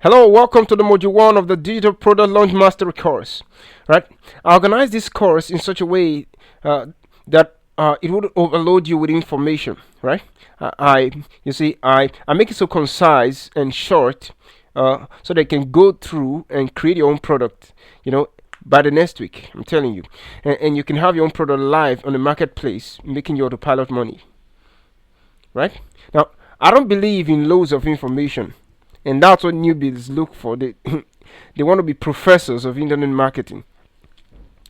Hello, welcome to the module 1 of the Digital Product Launch Mastery course. Right? I organized this course in such a way that it would overload you with information. Right? I make it so concise and short, so they can go through and create your own product. By the next week, I'm telling you, and you can have your own product live on the marketplace, making your autopilot money. Right? Now, I don't believe in loads of information. And that's what newbies look for. They they want to be professors of internet marketing.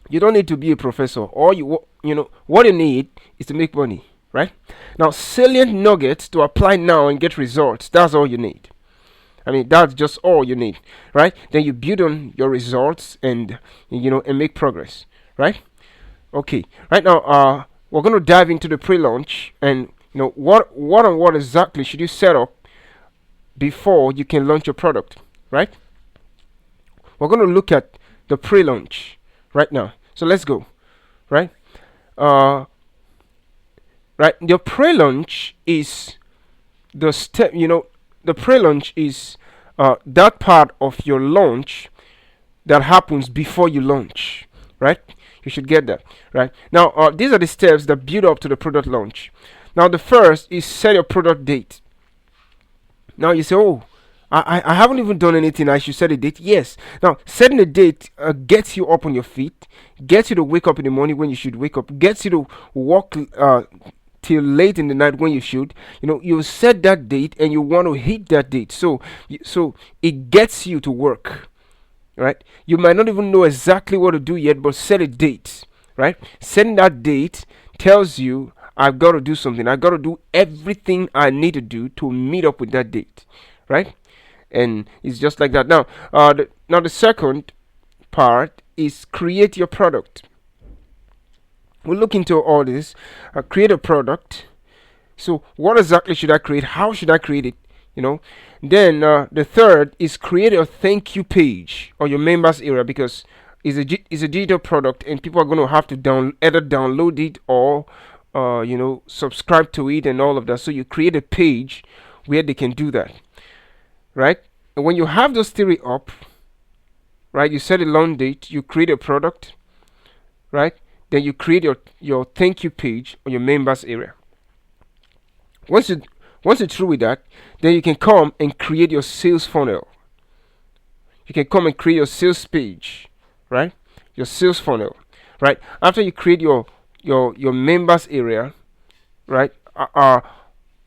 You don't need to be a professor. What you need is to make money, right? Now, salient nuggets to apply now and get results. That's all you need. That's just all you need, right? Then you build on your results and make progress, right? Okay. Right now, we're going to dive into the pre-launch and what exactly should you set up before you can launch your product, right? We're going to look at the pre-launch right now. So let's go, right? Right. The pre-launch is the step. The pre-launch is that part of your launch that happens before you launch, right? You should get that, right? Now, these are the steps that build up to the product launch. Now, the first is set your product date. Now you say, oh, I haven't even done anything. I should set a date. Yes. Now, setting a date gets you up on your feet, gets you to wake up in the morning when you should wake up, gets you to walk till late in the night when you should. You set that date and you want to hit that date. So it gets you to work, right? You might not even know exactly what to do yet, but set a date, right? Setting that date tells you, I've got to do something. I've got to do everything I need to do to meet up with that date, right? And it's just like that. Now, the second part is create your product. We'll look into all this. Create a product. So, what exactly should I create? How should I create it? Then the third is create a thank you page on your members area, because it's a digital product and people are going to have to either download it or subscribe to it and all of that. So you create a page where they can do that, right? And when you have those three up, right, you set a launch date, you create a product, right? Then you create your thank you page on your members area. Once you're through with that, then you can come and create your sales funnel. You can come and create your sales page, right? Your sales funnel, right? After you create your members area, right?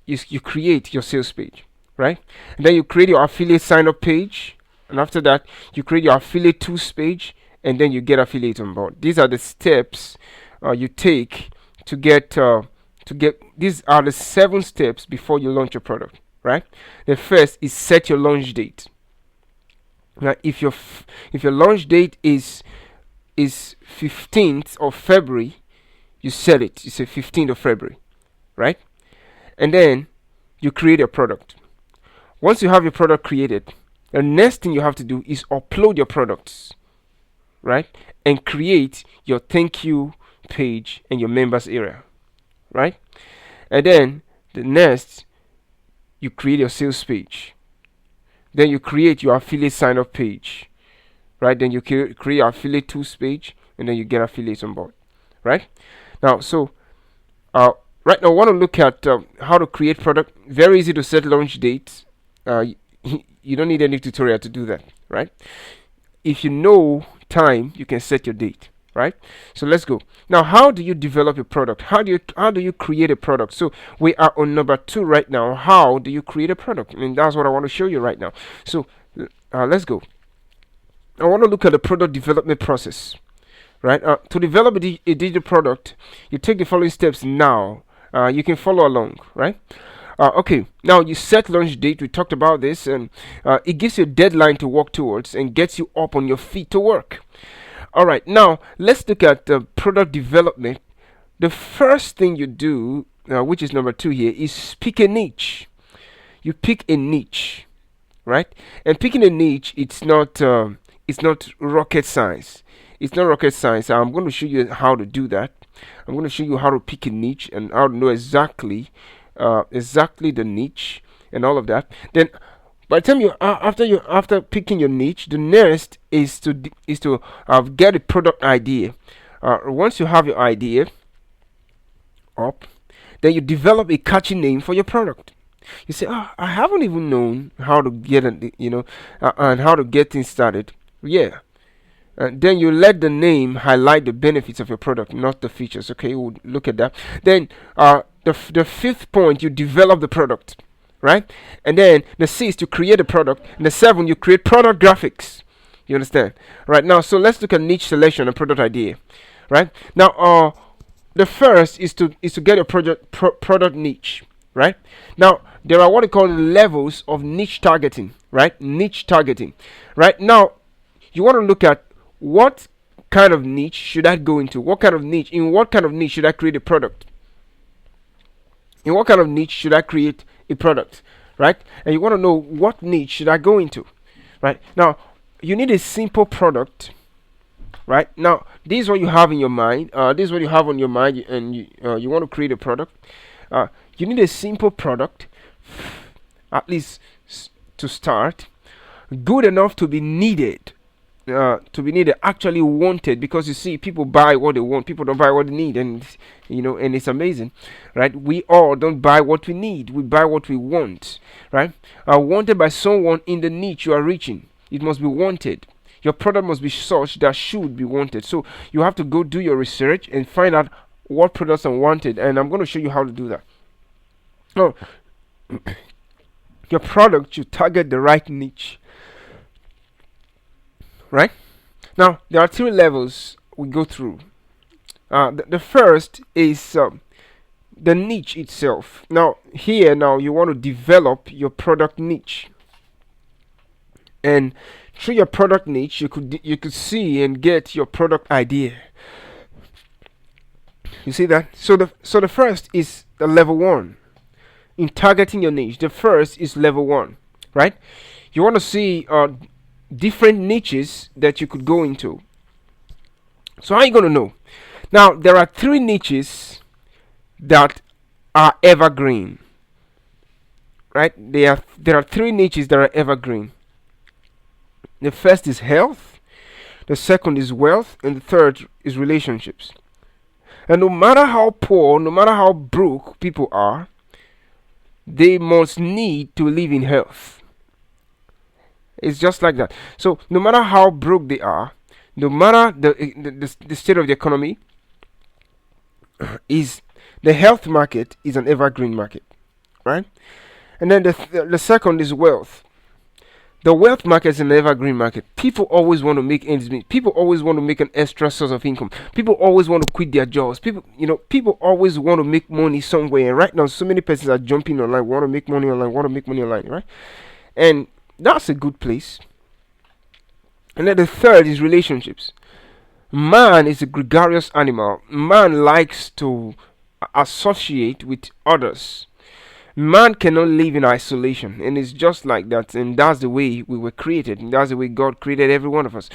You create your sales page, right? And then you create your affiliate sign up page, and after that you create your affiliate tools page, and then you get affiliates on board. These are the steps you take to get. These are the 7 steps before you launch your product, right? The first is set your launch date. Now, if your launch date is 15th of February, you set it. You say 15th of February, right? And then you create a product. Once you have your product created, the next thing you have to do is upload your products, right? And create your thank you page and your members area, right? And then the next, you create your sales page. Then you create your affiliate sign up page, right? Then you create your affiliate tools page, and then you get affiliates on board, right? Now, right now I want to look at how to create product. Very easy to set launch dates. You don't need any tutorial to do that, right? If you know time, you can set your date, right? So let's go. Now, how do you develop a product? How do you create a product? So we are on number 2 right now. How do you create a product? That's what I want to show you right now. So let's go. I want to look at the product development process. Right? To develop a digital product, you take the following steps now. You can follow along, right? Okay, now you set launch date. We talked about this, and it gives you a deadline to work towards and gets you up on your feet to work. All right, now let's look at product development. The first thing you do, which is number 2 here, is pick a niche. You pick a niche, right? And picking a niche, it's not rocket science. It's not rocket science. I'm going to show you how to do that. I'm going to show you how to pick a niche and how to know exactly the niche and all of that. Then By the time after picking your niche, the next is to get a product idea. Once you have your idea up, then you develop a catchy name for your product. You say, I haven't even known how to get and how to get things started. Yeah. Then you let the name highlight the benefits of your product, not the features. Okay, we'll look at that. Then the fifth point, you develop the product, right? And then the sixth, you create a product. And the seventh, you create product graphics. You understand? Right now, so let's look at niche selection and product idea. Right now, the first is to get a product niche. Right now, there are what we call levels of niche targeting. Right, niche targeting. Right now, you want to look at what kind of niche should I go into? In what kind of niche should I create a product? In what kind of niche should I create a product? Right? And you want to know what niche should I go into? Right? Now, you need a simple product. Right? Now, this is what you have in your mind. This is what you have on your mind, and you want to create a product. You need a simple product, at least to start, good enough to be needed. Actually wanted, because you see, people buy what they want, people don't buy what they need, and and it's amazing, right? We all don't buy what we need, we buy what we want, right? Wanted by someone in the niche you are reaching. It must be wanted. Your product must be such that should be wanted. So you have to go do your research and find out what products are wanted, and I'm going to show you how to do that. Oh, your product should target the right niche. Right? Now, there are three levels we go through. The first is the niche itself. Now, you want to develop your product niche. And through your product niche, you could see and get your product idea. You see that? So the first is the level 1. In targeting your niche, the first is level 1. Right? You want to see different niches that you could go into. So how are you going to know? Now, there are 3 niches that are evergreen. Right? There are 3 niches that are evergreen. The first is health, the second is wealth, and the third is relationships. And no matter how poor, no matter how broke people are, they must need to live in health. It's just like that. So no matter how broke they are, no matter the state of the economy, is the health market is an evergreen market, right? And then the second is wealth. The wealth market is an evergreen market. People always want to make ends meet. People always want to make an extra source of income. People always want to quit their jobs. People always want to make money somewhere. And right now, so many persons are jumping online, want to make money online, right? And that's a good place. And then the third is relationships. Man is a gregarious animal. Man likes to associate with others. Man cannot live in isolation, and it's just like that, and that's the way we were created, and that's the way God created every one of us.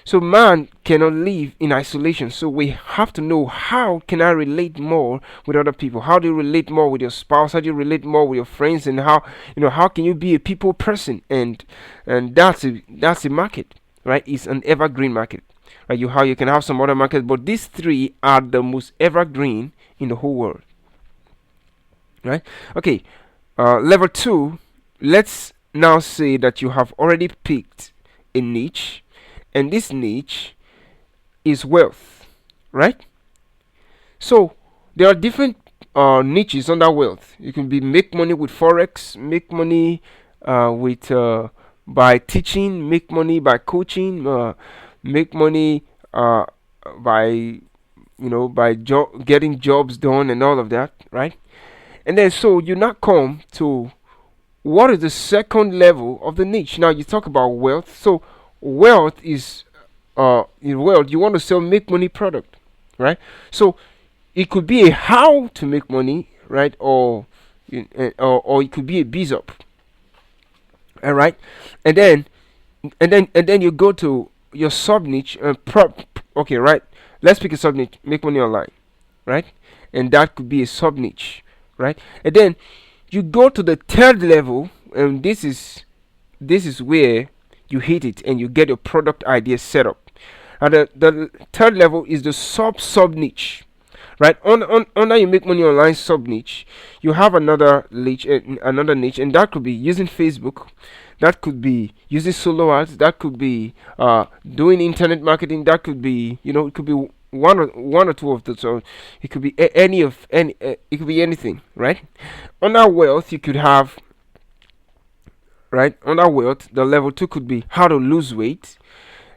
So man cannot live in isolation, so we have to know, how can I relate more with other people? How do you relate more with your spouse? How do you relate more with your friends? And how can you be a people person? And that's a market, right? It's an evergreen market, right? How you can have some other markets, but these 3 are the most evergreen in the whole world. Right? Okay. Level 2. Let's now say that you have already picked a niche, and this niche is wealth. Right? So there are different niches under wealth. You can make money with forex, make money by teaching, make money by coaching, make money by getting jobs done and all of that. Right? And then so you now come to what is the second level of the niche. Now you talk about wealth. So wealth is in wealth you want to make money product, right? So it could be a how to make money, right? Or it could be a biz-up. All right, and then you go to your sub niche. Okay, right? Let's pick a sub niche. Make money online, right? And that could be a sub niche. Right? And then you go to the third level, And this is where you hit it and you get your product idea set up. And the third level is the sub niche, right? On under you make money online sub niche, you have another niche, and that could be using Facebook, that could be using solo ads, that could be doing internet marketing, that could be, it could be one or two of those. So it could be it could be anything, right? Under wealth you could have, right, under wealth the level 2 could be how to lose weight,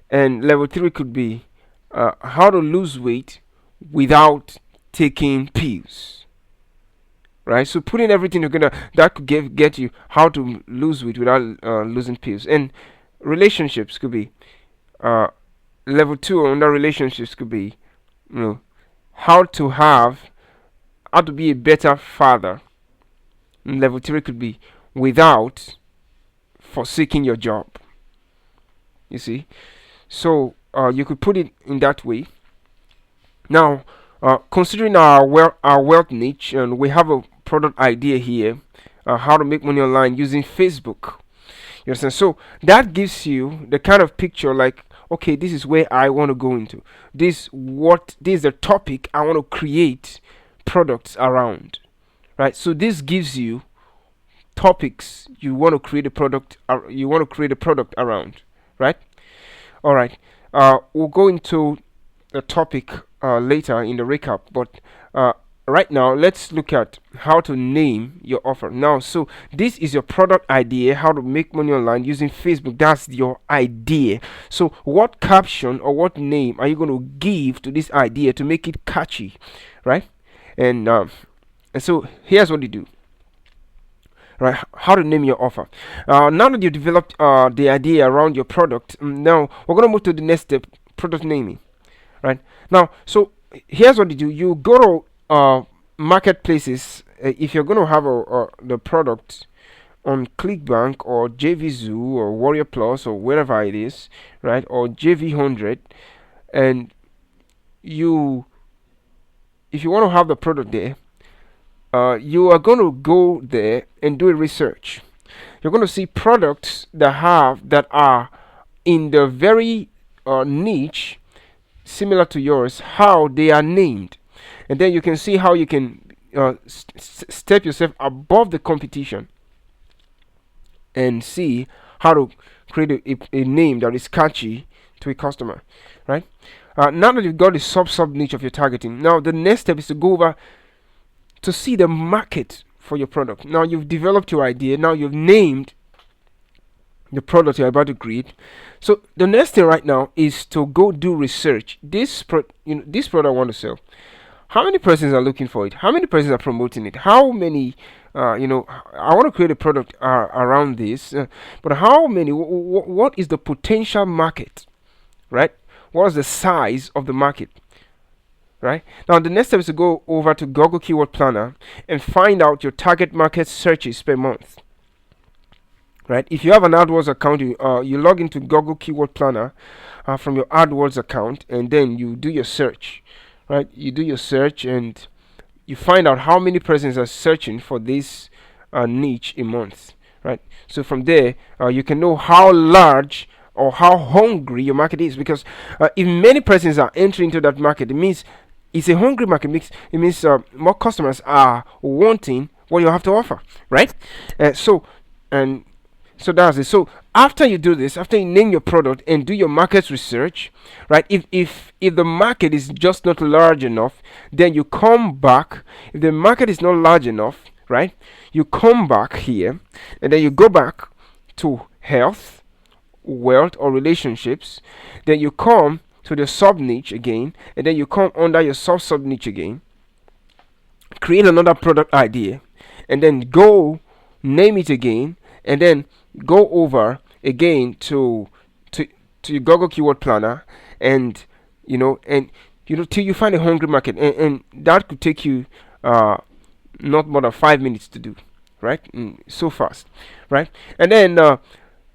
and level 3 could be how to lose weight without taking pills, right? So putting everything together, that could get you how to lose weight without losing pills. And relationships could be level 2 under relationships could be, how to be a better father. And level 3 could be without forsaking your job. You see, so you could put it in that way. Now, considering our wealth niche, and we have a product idea here, how to make money online using Facebook. You understand? So that gives you the kind of picture, like, okay, this is where I want to go into. This is the topic I want to create products around, right? So this gives you topics you want to create a product. Around, right? All right. We'll go into the topic later in the recap, but right now let's look at how to name your offer. Now, so this is your product idea, how to make money online using Facebook. That's your idea. So what caption or what name are you going to give to this idea to make it catchy, right? And so here's what you do. Right, how to name your offer. Now that you've developed the idea around your product, now we're going to move to the next step, product naming. Right now, so here's what you do. You go to marketplaces. If you're going to have the product on ClickBank or JVZoo or Warrior Plus or wherever it is, right, or JV100, and if you want to have the product there, you are going to go there and do a research. You're going to see products that are in the very niche similar to yours, how they are named, and then you can see how you can step yourself above the competition and see how to create a name that is catchy to a customer, right? Now that you've got the sub niche of your targeting, now the next step is to go over to see the market for your product. Now you've developed your idea. Now you've named the product you're about to create. So the next thing right now is to go do research. This product I want to sell. How many persons are looking for it? How many persons are promoting it? How many? I want to create a product around this. But how many? What is the potential market? Right? What is the size of the market? Right now, the next step is to go over to Google Keyword Planner and find out your target market searches per month. Right, if you have an AdWords account, you log into Google Keyword Planner from your AdWords account, and then you do your search. Right, you do your search and you find out how many persons are searching for this niche a month. Right, so from there you can know how large or how hungry your market is, because if many persons are entering into that market, it means it's a hungry market. It means more customers are wanting what you have to offer, right? So that's it. So after you do this, after you name your product and do your market research, right? If the market is just not large enough, then you come back. If the market is not large enough, right? You come back here, and then you go back to health, wealth, or relationships. Then you come to the sub niche again, and then you come under your sub niche again, create another product idea, and then go name it again, and then go over again to your Google Keyword Planner, and till you find a hungry market, and that could take you not more than 5 minutes to do, right? So fast, right? And then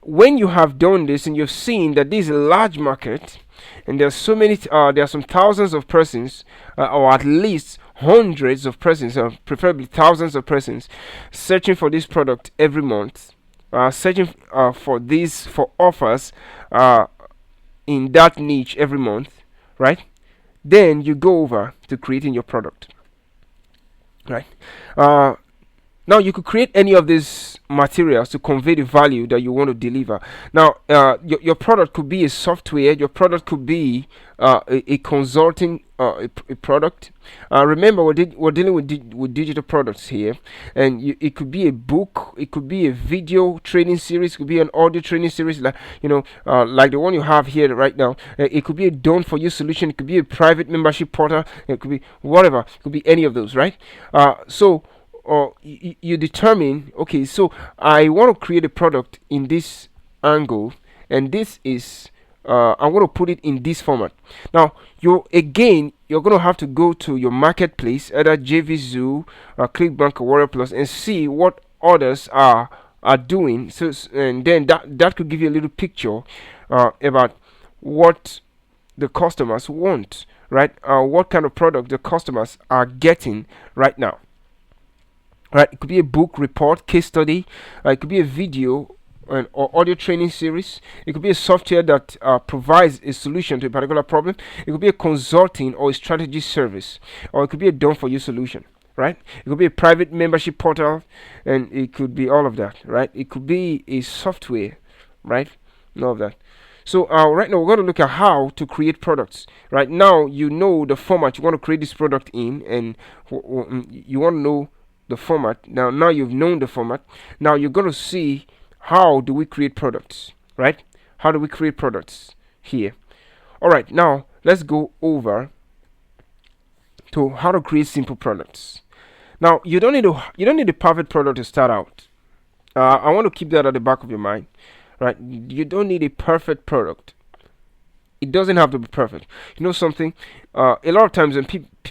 when you have done this and you've seen that this is a large market, and there are some thousands of persons, or at least hundreds of persons, preferably thousands of persons, searching for this product every month, searching for offers uh, in that niche every month, right? Then you go over to creating your product, right? Uh, Now you could create any of these materials to convey the value that you want to deliver. Now your product could be a software, your product could be a consulting a product. Remember we're dealing with, with digital products here, and it could be a book, it could be a video training series, it could be an audio training series, like like the one you have here right now. It could be a done for you solution, it could be a private membership portal, it could be whatever, it could be any of those, right? So or you determine, okay, so I want to create a product in this angle, and this is I want to put it in this format. Now you're going to have to go to your marketplace, either JVZoo, Clickbank, or Warrior Plus, and see what others are doing. So and then that could give you a little picture about what the customers want, right? What kind of product the customers are getting right now, right? It could be a book, report, case study. It could be a video or audio training series. It could be a software that provides a solution to a particular problem. It could be a consulting or a strategy service, or it could be a done for you solution, right? It could be a private membership portal, and it could be all of that, right? It could be a software, right? All of that. So right now we're going to look at how to create products. Right now you know the format you want to create this product in, and you want to know the format. Now you've known the format. Now you're going to see how do we create products, right? How do we create products here? All right, now let's go over to how to create simple products. Now you don't need a perfect product to start out. I want to keep that at the back of your mind, right? You don't need a perfect product. It doesn't have to be perfect. You know something? A lot of times when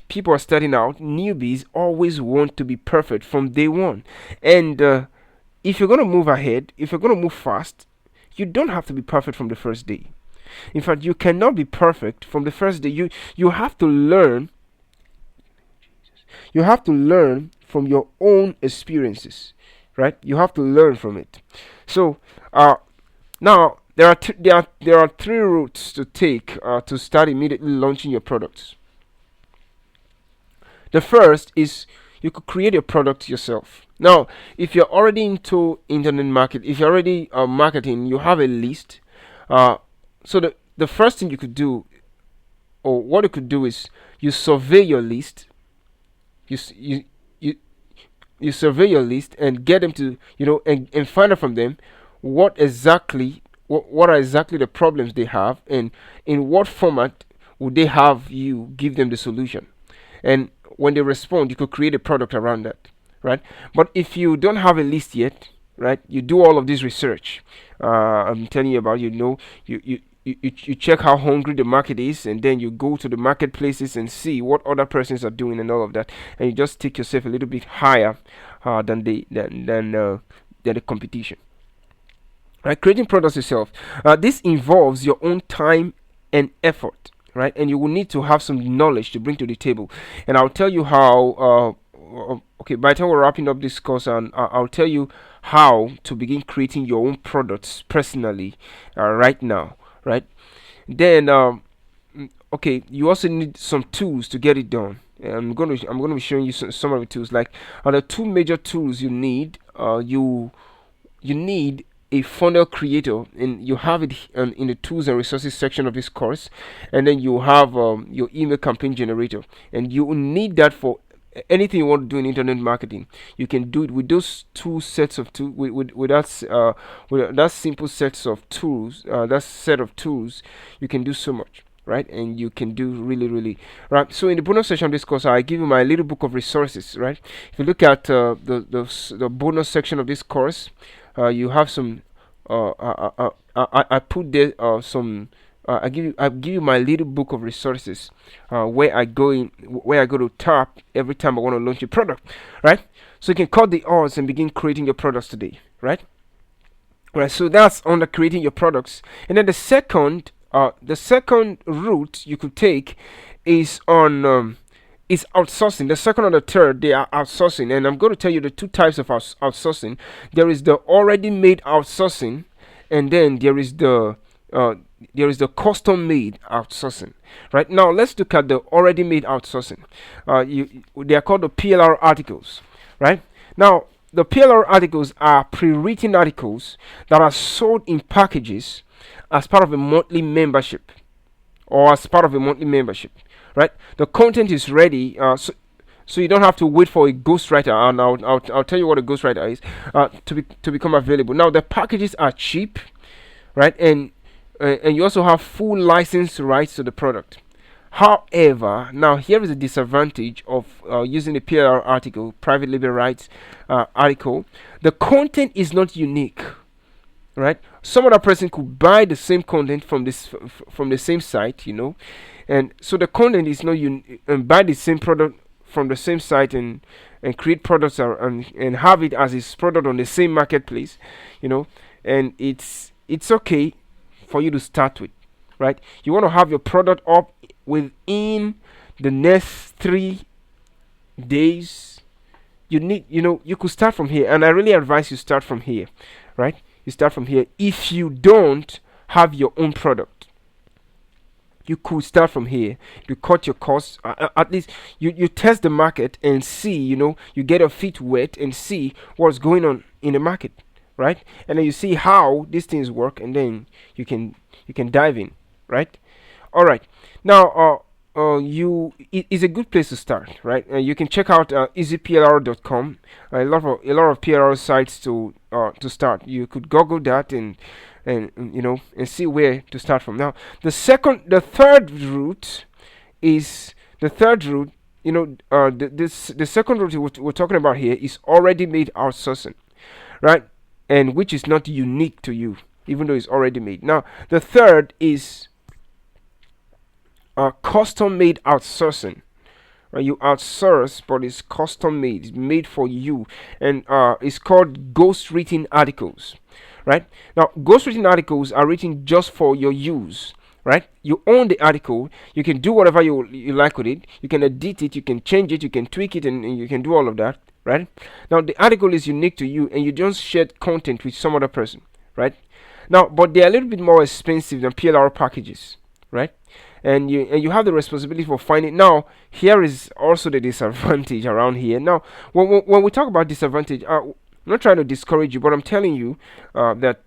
people are starting out, newbies always want to be perfect from day one. And if you're going to move ahead, if you're going to move fast, you don't have to be perfect from the first day. In fact, you cannot be perfect from the first day. You have to learn. You have to learn from your own experiences, right? You have to learn from it. So now there are three routes to take to start immediately launching your products. The first is you could create your product yourself. Now, if you're already into internet market, if you're already marketing, you have a list. So the first thing you could do, or what you could do, is you survey your list. You survey your list and get them to and find out from them what are exactly the problems they have, and in what format would they have you give them the solution. And when they respond, you could create a product around that, right? But if you don't have a list yet, right, you do all of this research I'm telling you about. You check how hungry the market is, and then you go to the marketplaces and see what other persons are doing and all of that, and you just take yourself a little bit higher than the competition. Right, creating products yourself. This involves your own time and effort, right? And you will need to have some knowledge to bring to the table. And I'll tell you how. Okay, by the time we're wrapping up this course, and I'll tell you how to begin creating your own products personally right now, right? Then, okay, you also need some tools to get it done. I'm going to be showing you some of the tools. Like the two major tools you need. You need a funnel creator, and you have it in the tools and resources section of this course. And then you have your email campaign generator, and you will need that for anything you want to do in internet marketing. You can do it with those two sets of tools. With that simple sets of tools, that set of tools, you can do so much, right? And you can do really right. So in the bonus section of this course, I give you my little book of resources, right? If you look at the bonus section of this course, you have some I put there some I give you my little book of resources where I go to tap every time I want to launch a product, right? So you can cut the odds and begin creating your products today, right? Right. So that's under creating your products. And then the second route you could take is on is outsourcing. The second and the third, they are outsourcing. And I'm going to tell you the two types of outsourcing. There is the already made outsourcing, and then uh, there is the custom made outsourcing. Right now, let's look at the already made outsourcing. They are called the PLR articles. Right now, the PLR articles are pre-written articles that are sold in packages as part of a monthly membership, or as part of a monthly membership. Right, the content is ready, so you don't have to wait for a ghostwriter. And I'll tell you what a ghostwriter is, to become available. Now the packages are cheap, right, and you also have full license rights to the product. However, now here is a disadvantage of using the PLR article, private label rights article. The content is not unique, right? Some other person could buy the same content from from the same site, and so the content is not and buy the same product from the same site, and create products, and have it as his product on the same marketplace, and it's okay for you to start with, right? You want to have your product up within the next 3 days. You could start from here, and I really advise you start from here, right? You start from here. If you don't have your own product, you could start from here. You cut your costs. At least you test the market and see, you get your feet wet and see what's going on in the market, right? And then you see how these things work, and then you can dive in, right? All right. Now, it is a good place to start, right? You can check out easyplr.com. A lot of PLR sites to start. You could Google that and see where to start from. Now, the third route is the third route. The second route we're talking about here is already made outsourcing, right? And which is not unique to you, even though it's already made. Now, the third is custom made outsourcing. Right? You outsource, but it's custom made. It's made for you, and it's called ghost written articles. Right now, ghost written articles are written just for your use. Right, you own the article. You can do whatever you like with it. You can edit it. You can change it. You can tweak it, and you can do all of that. Right now, the article is unique to you, and you don't share content with some other person. Right now, but they're a little bit more expensive than PLR packages. Right, and you have the responsibility for finding. Now, here is also the disadvantage around here. Now, when we talk about disadvantage, I'm not trying to discourage you, but I'm telling you that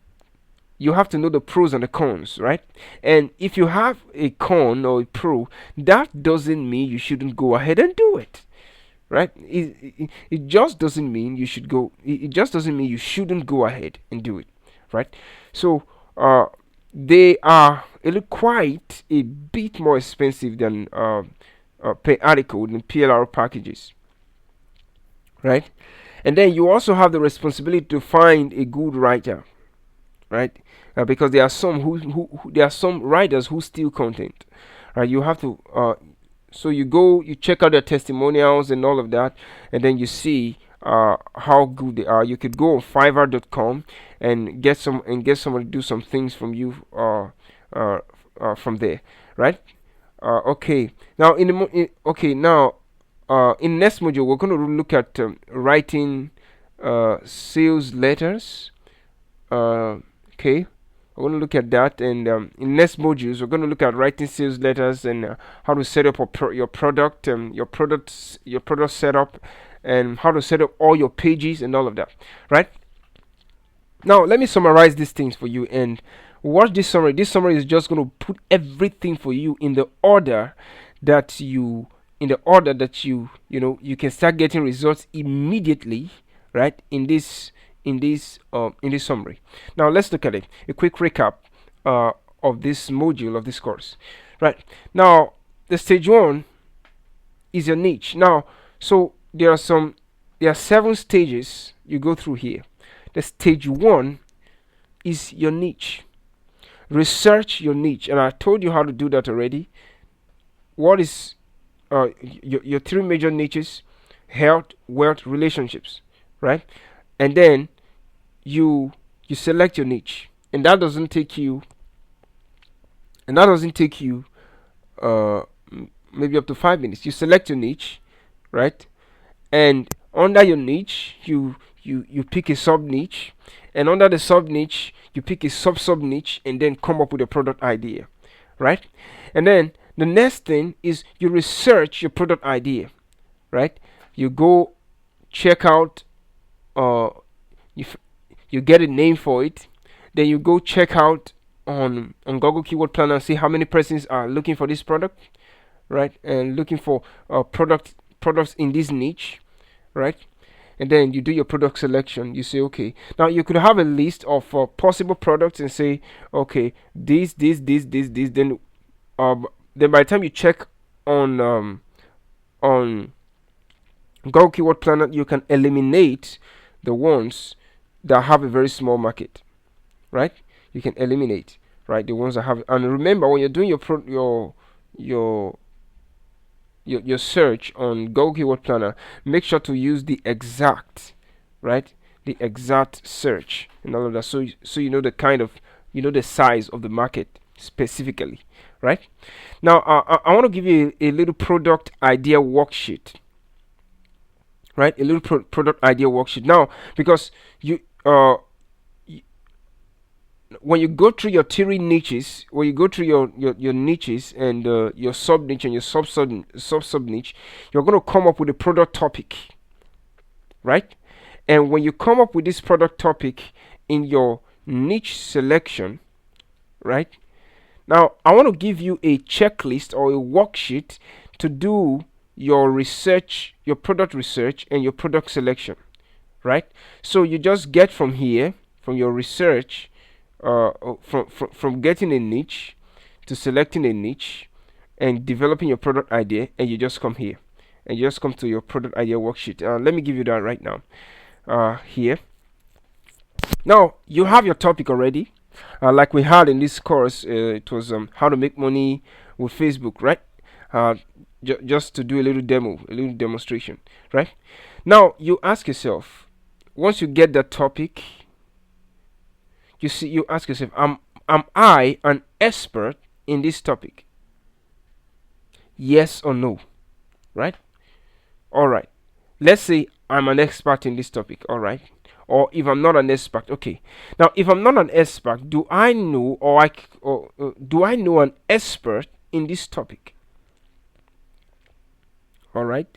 you have to know the pros and the cons, right? And if you have a con or a pro, that doesn't mean you shouldn't go ahead and do it, right? It just doesn't mean you should go. It just doesn't mean you shouldn't go ahead and do it, right? So they are quite a bit more expensive than per article than PLR packages, right? And then you also have the responsibility to find a good writer, right? Because there are some there are some writers who steal content, right? You have to so you check out their testimonials and all of that, and then you see how good they are. You could go on Fiverr.com and get someone to do some things from you from there, right? Okay. Now in next module we're going to look at writing sales letters. Okay, we're going to look at that, and in next modules we're going to look at writing sales letters and how to set up your product, your product setup, and how to set up all your pages and all of that, right? Now let me summarize these things for you, and watch this summary. This summary is just going to put everything for you in the order that you can start getting results immediately, right? In this summary. Now let's look at it. A quick recap of this module of this course. Right now, the stage 1 is your niche. Now, so there are 7 stages you go through here. The stage 1 is your niche. Research your niche, and I told you how to do that already. What is your 3 major niches? Health, wealth, relationships, right? And then you select your niche, and that doesn't take you maybe up to 5 minutes. You select your niche, right? And under your niche, you pick a sub niche, and under the sub niche, you pick a sub niche, and then come up with a product idea, right? And then the next thing is you research your product idea, right? You go check out, uh, you you get a name for it, then you go check out on Google Keyword Planner and see how many persons are looking for this product, right? And looking for products in this niche, right? And then you do your product selection. You say, okay, now you could have a list of possible products and say, okay, this. Then by the time you check on Google Keyword Planner, you can eliminate the ones that have a very small market, right? You can eliminate, right, the ones that have. And remember, when you're doing your your search on Google Keyword Planner, make sure to use the exact, right, the exact search and all of that, so you know the kind of, the size of the market specifically, right? Now I want to give you a little product idea worksheet, right? A little product idea worksheet. Now, because when you go through your three niches, when you go through your niches and your sub niche and your sub niche, you're going to come up with a product topic, right? And when you come up with this product topic in your niche selection, right? Now, I want to give you a checklist or a worksheet to do your research, your product research, and your product selection, right? So you just get from here, from your research, from getting a niche to selecting a niche and developing your product idea, and you just come here and you just come to your product idea worksheet. Let me give you that right now. Here, now you have your topic already, like we had in this course. It was how to make money with Facebook, right? Just to do a little demonstration, right? Now you ask yourself, once you get that topic, you ask yourself, am I an expert in this topic? Yes or no, right? All right. Let's say I'm an expert in this topic, all right? Or if I'm not an expert, okay. Now, if I'm not an expert, do I know do I know an expert in this topic? All right.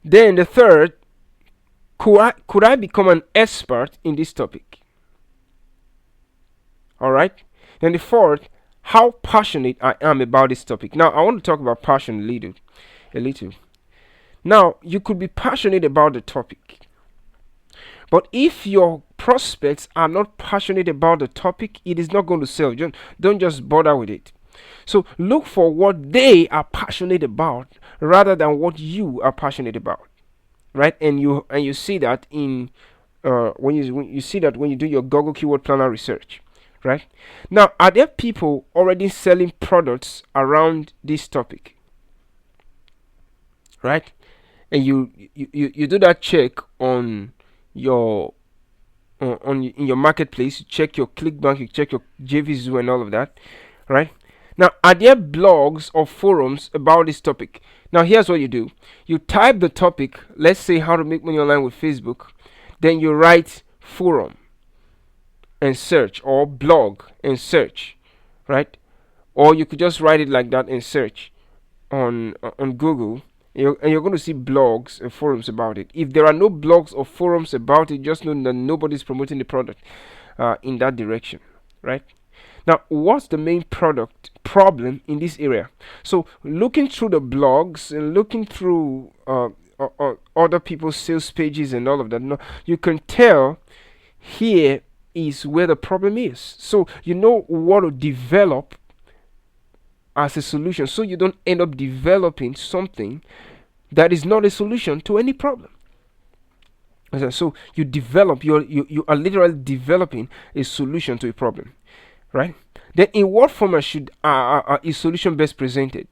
Then the third, could I become an expert in this topic? All right. Then the fourth, how passionate I am about this topic. Now I want to talk about passion a little. Now you could be passionate about the topic, but if your prospects are not passionate about the topic, it is not going to sell. Don't just bother with it. So look for what they are passionate about rather than what you are passionate about, right? And you see that in when you see that when you do your Google Keyword Planner research. Right? Now, are there people already selling products around this topic? Right? And you do that check on your in your marketplace. You check your ClickBank, you check your JVZoo and all of that. Right? Now, are there blogs or forums about this topic? Now, here's what you do. You type the topic, let's say how to make money online with Facebook. Then you write forum and search, or blog and search, right? Or you could just write it like that and search on Google, and you're going to see blogs and forums about it. If there are no blogs or forums about it, just know that nobody's promoting the product in that direction, right? Now, what's the main product problem in this area? So looking through the blogs and looking through other people's sales pages and all of that, you can tell here is where the problem is. So you know what to develop as a solution, so you don't end up developing something that is not a solution to any problem. So you develop, you are literally developing a solution to a problem, right? Then in what format should a solution best presented,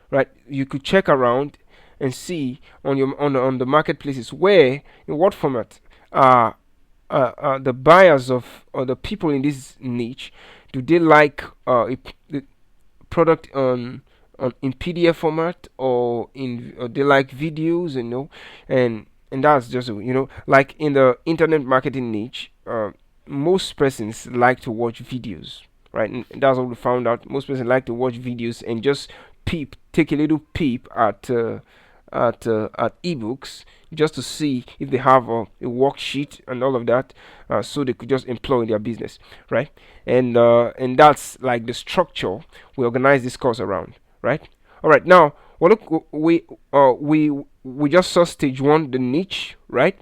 right? You could check around and see on the marketplaces where, in what format the buyers or the people in this niche, do they like the product on in PDF format, or they like videos, and that's just, like in the internet marketing niche. Most persons like to watch videos, right? And that's what we found out. Most persons like to watch videos and just take a little peep at ebooks, just to see if they have a worksheet and all of that, so they could just employ in their business, right? And that's like the structure we organize this course around, right? All right, now, well, look, we just saw stage one, the niche, right?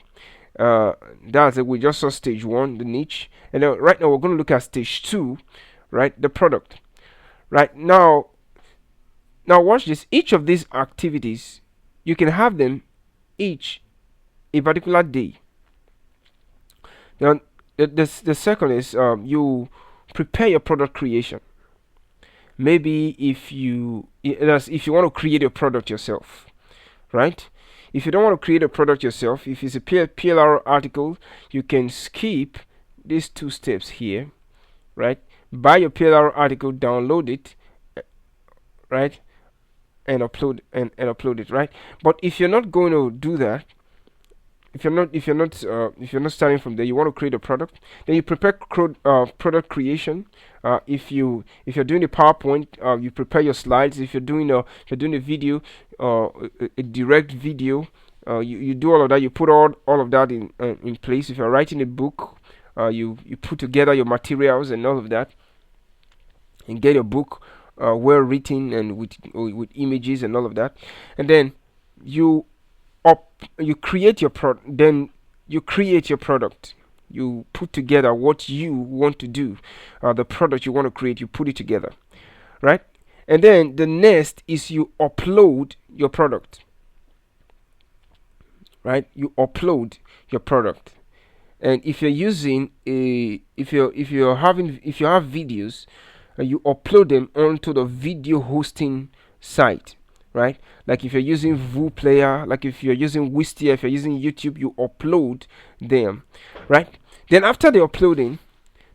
That's it. We just saw stage one, the niche, and then right now we're going to look at stage two, right? The product. Right now, watch this. Each of these activities, you can have them each a particular day. Now, the second is, you prepare your product creation. Maybe if you want to create a product yourself, right? If you don't want to create a product yourself, if it's a PLR article, you can skip these two steps here, right? Buy your PLR article, download it, right, and upload it, right? But if you're not going to do that, if you're not starting from there, you want to create a product, then you prepare product creation. If you're doing a PowerPoint, you prepare your slides. If you're doing a video, a direct video, you do all of that. You put all of that in place. If you're writing a book, you put together your materials and all of that, and get your book well written and with images and all of that, and then you you create your product. You put together what you want to do, the product you want to create. You put it together, right? And then the next is you upload your product, right? You upload your product. And if you're using if you have videos, you upload them onto the video hosting site, right? Like if you're using VooPlayer, like if you're using Wistia, if you're using YouTube, you upload them, right? Then after the uploading,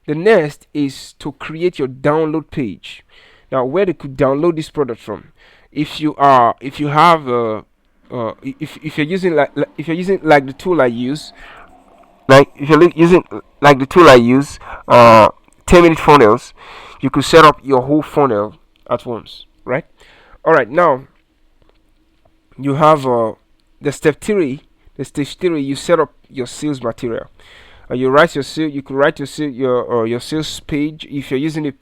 the next is to create your download page. Now, where they could download this product from, if you're using like the tool I use, like if you're using like the tool I use, 10-minute funnels, you could set up your whole funnel at once, right? All right, now you have the stage three. You set up your sales material. You could write your sales page. If you're using a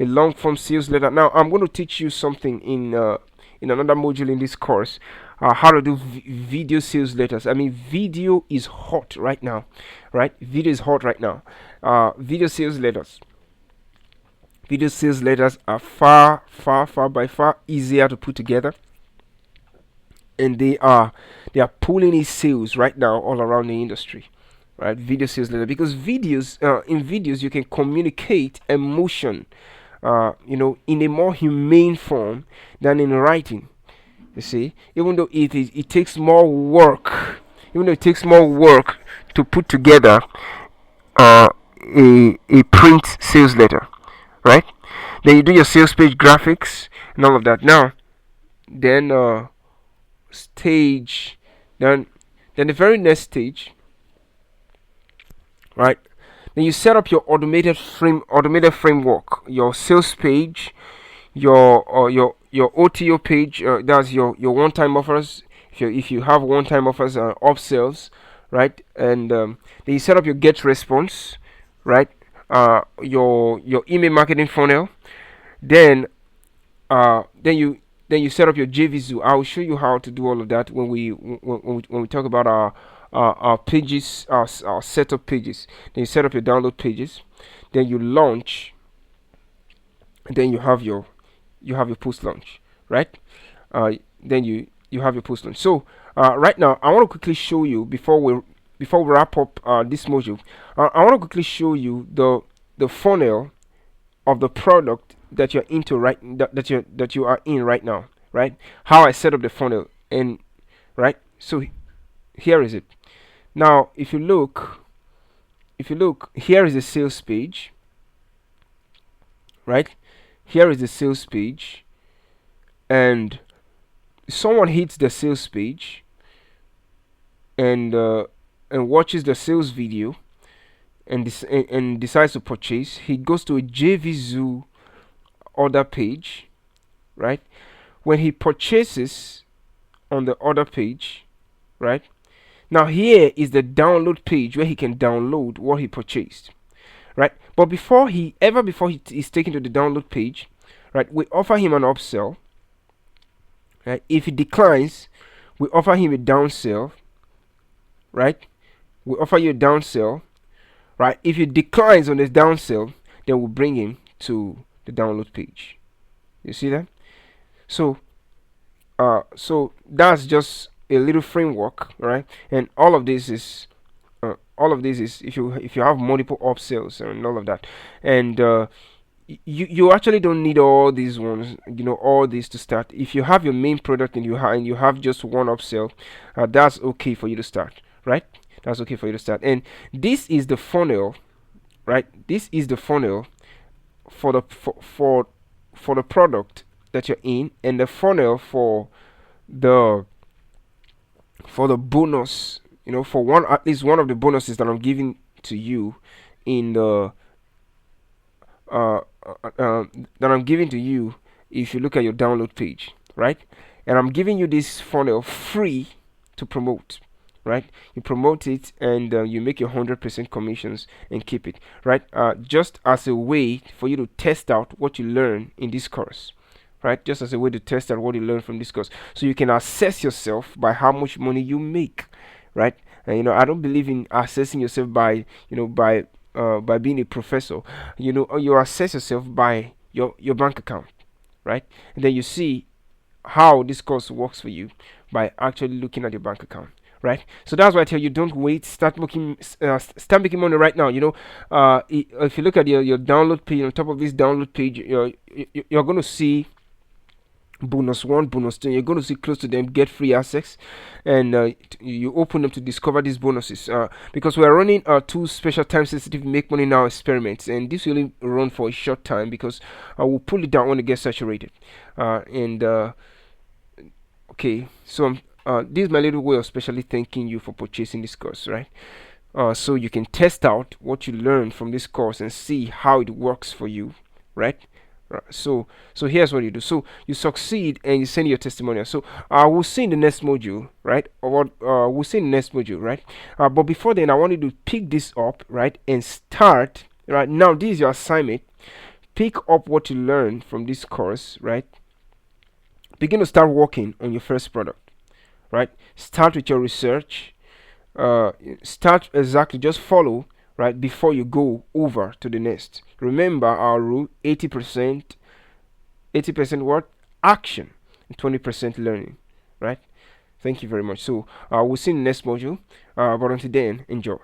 long form sales letter. Now I'm going to teach you something in another module in this course, how to do video sales letters. I mean, video is hot right now, right? Video is hot right now. Video sales letters. Video sales letters are by far easier to put together, and they are pulling in sales right now all around the industry, right? Video sales letter, because in videos you can communicate emotion, in a more humane form than in writing. You see, even though it takes more work, to put together a print sales letter, right? Then you do your sales page graphics and all of that. Now, then stage, then the very next stage, right? Then you set up your automated framework, your sales page, your OTO page. That's your one-time offers. If you have one-time offers, upsells, right? And then you set up your get response, right? Your email marketing funnel. Then you set up your JVZoo. I will show you how to do all of that when we talk about our pages, our setup pages. Then you set up your download pages. Then you launch. Then you have your post launch, right? Then you have your post launch. So right now I want to quickly show you, before we wrap up this module. I want to quickly show you the funnel of the product that you're into that you are in right now, right? How I set up the funnel, and right. So here is it. Now, if you look, here is the sales page, right? Here is the sales page, and someone hits the sales page and watches the sales video and decides to purchase, he goes to a JVZoo order page, right? When he purchases on the order page, right? Now here is the download page where he can download what he purchased, right? But before he is taken to the download page, right, we offer him an upsell, right? If he declines, we offer him a downsell, right? We offer you a downsell, right? If he declines on this downsell, then we'll bring him to the download page. You see that? So so that's just a little framework, right? And all of this is if you have multiple upsells and all of that, and you actually don't need all these ones, all these to start. If you have your main product and you have just one upsell, that's okay for you to start, right? That's okay for you to start. And this is the funnel, right? This is the funnel for the product that you're in, and the funnel the the bonus, for one, at least one of the bonuses that I'm giving to you in the uh, that I'm giving to you if you look at your download page, right? And I'm giving you this funnel free to promote, right? You promote it and you make your 100% commissions and keep it, right? Just as a way for you to test out what you learn in this course, right? Just as a way to test out what you learn from this course, so you can assess yourself by how much money you make, right? And I don't believe in assessing yourself by by being a professor. You assess yourself by your bank account, right? And then you see how this course works for you by actually looking at your bank account, right? So that's why I tell you, don't wait, start making money right now. If you look at your download page, on top of this download page, you're going to see bonus one, bonus two. You're going to see close to them, get free access, and you open them to discover these bonuses, because we're running two special time sensitive make money now experiments, and this will only run for a short time because I will pull it down when it gets saturated. And okay, so this is my little way of specially thanking you for purchasing this course, right? So you can test out what you learn from this course and see how it works for you, right? Right. So here's what you do. So you succeed and you send your testimonial. So we'll see in the next module, right? Or what we'll see in the next module, right? But before then, I want you to pick this up, right, and start. Right now, this is your assignment. Pick up what you learned from this course, right? Begin to start working on your first product, right? Start with your research. Start exactly. Just follow, right, before you go over to the next. Remember our rule: 80% what? Action, and 20% learning, right? Thank you very much. So we'll see in the next module, but until then, enjoy.